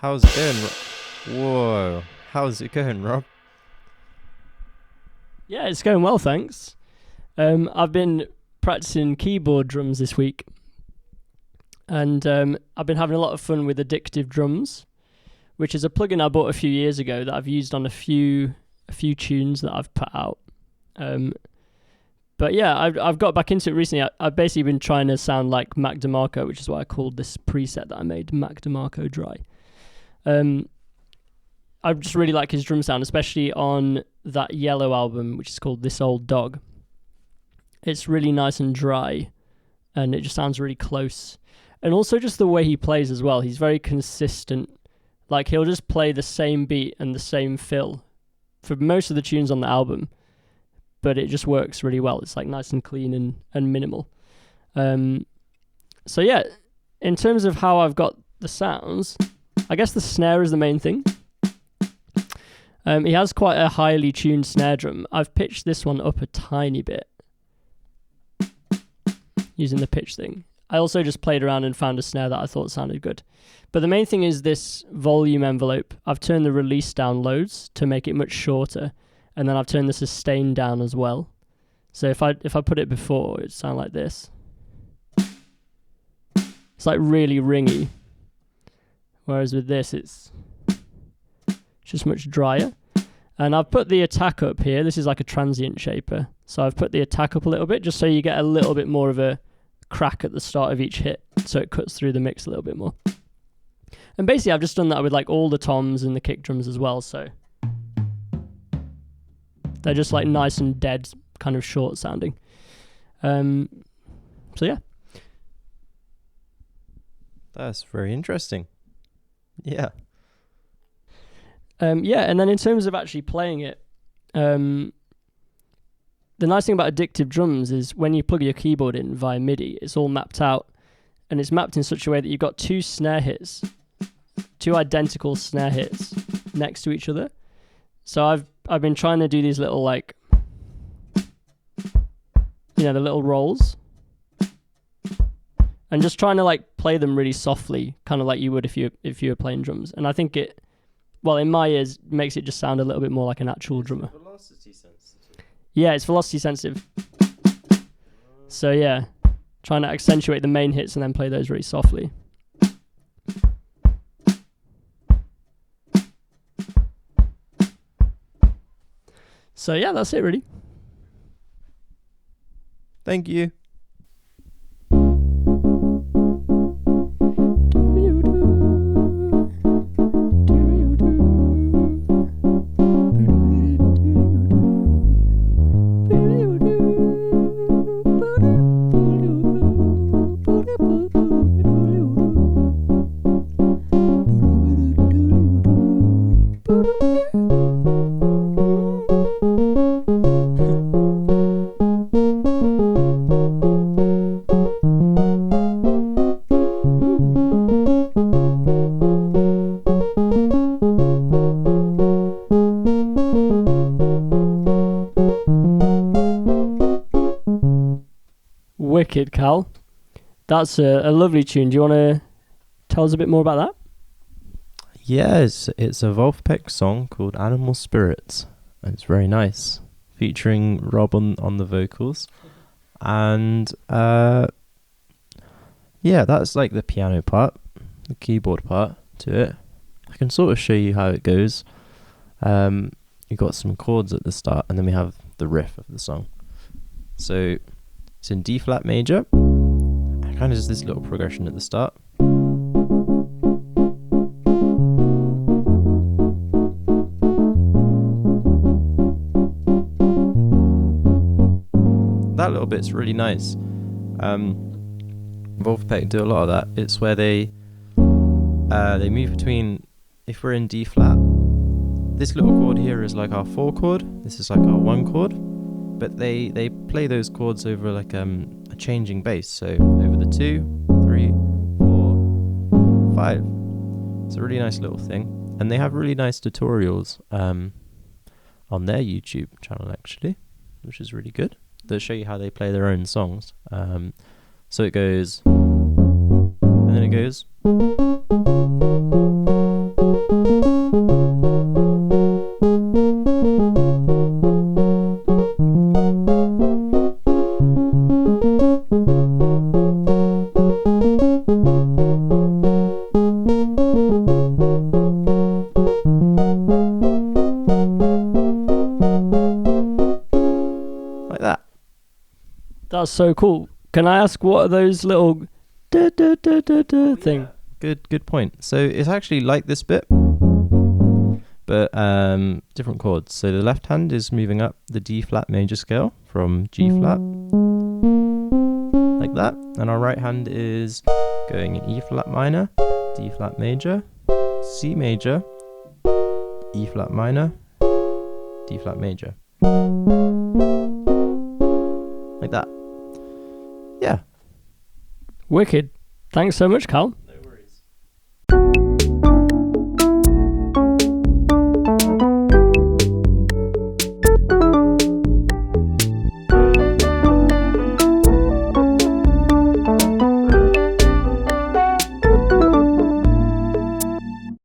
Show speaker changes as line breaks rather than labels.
How's it going, Whoa. How's it going, Rob?
Yeah, it's going well, thanks. I've been practicing keyboard drums this week, and I've been having a lot of fun with Addictive Drums, which is a plugin I bought a few years ago that I've used on a few tunes that I've put out. But yeah, I've got back into it recently. I've basically been trying to sound like Mac DeMarco, which is what I called this preset that I made, Mac DeMarco Dry. I just really like his drum sound, especially on that Yellow album, which is called This Old Dog. It's really nice and dry, and it just sounds really close. And also just the way he plays as well. He's very consistent. Like, he'll just play the same beat and the same fill for most of the tunes on the album, but it just works really well. It's like nice and clean and minimal. So yeah, in terms of how I've got the sounds, I guess the snare is the main thing. He has quite a highly tuned snare drum. I've pitched this one up a tiny bit using the pitch thing. I also just played around and found a snare that I thought sounded good. But the main thing is this volume envelope. I've turned the release down loads to make it much shorter, and then I've turned the sustain down as well. So if I put it before, it'd sound like this. It's like really ringy. Whereas with this, it's just much drier. And I've put the attack up here. This is like a transient shaper. So I've put the attack up a little bit just so you get a little bit more of a crack at the start of each hit, so it cuts through the mix a little bit more. And basically I've just done that with like all the toms and the kick drums as well, so they're just like nice and dead, kind of short sounding. So yeah.
That's very interesting. Yeah.
Yeah, and then in terms of actually playing it, the nice thing about Addictive Drums is when you plug your keyboard in via MIDI, it's all mapped out, and it's mapped in such a way that you've got two identical snare hits next to each other. So I've been trying to do these little, like, the little rolls, and just trying to like play them really softly, kind of like you would if you were playing drums. And I think it, well, in my ears, makes it just sound a little bit more like an actual drummer.
Velocity sensitive.
Yeah, it's velocity sensitive. So yeah, trying to accentuate the main hits and then play those really softly. So yeah, that's it really.
Thank you.
Wicked, Cal. That's a lovely tune. Do you want to tell us a bit more about that?
Yes, it's a Vulfpeck song called Animal Spirits. And it's very nice, featuring Rob on the vocals. And yeah, that's like the piano part, the keyboard part to it. I can sort of show you how it goes. You've got some chords at the start, and then we have the riff of the song. So it's in D flat major. It kind of does this little progression at the start. That little bit's really nice. Vulfpeck do a lot of that. It's where they move between, if we're in D flat, this little chord here is like our 4 chord, this is like our 1 chord, but they play those chords over like a changing bass, so over the 2, 3, 4, 5. It's a really nice little thing, and they have really nice tutorials on their YouTube channel actually, which is really good. They'll show you how they play their own songs. So it goes, and then it goes,
That's so cool. Can I ask what are those little thing?
Good point. So it's actually like this bit, but different chords. So the left hand is moving up the D flat major scale from G flat, like that, and our right hand is going in E flat minor, D flat major, C major, E flat minor, D flat major, like that. Yeah.
Wicked. Thanks so much, Cal.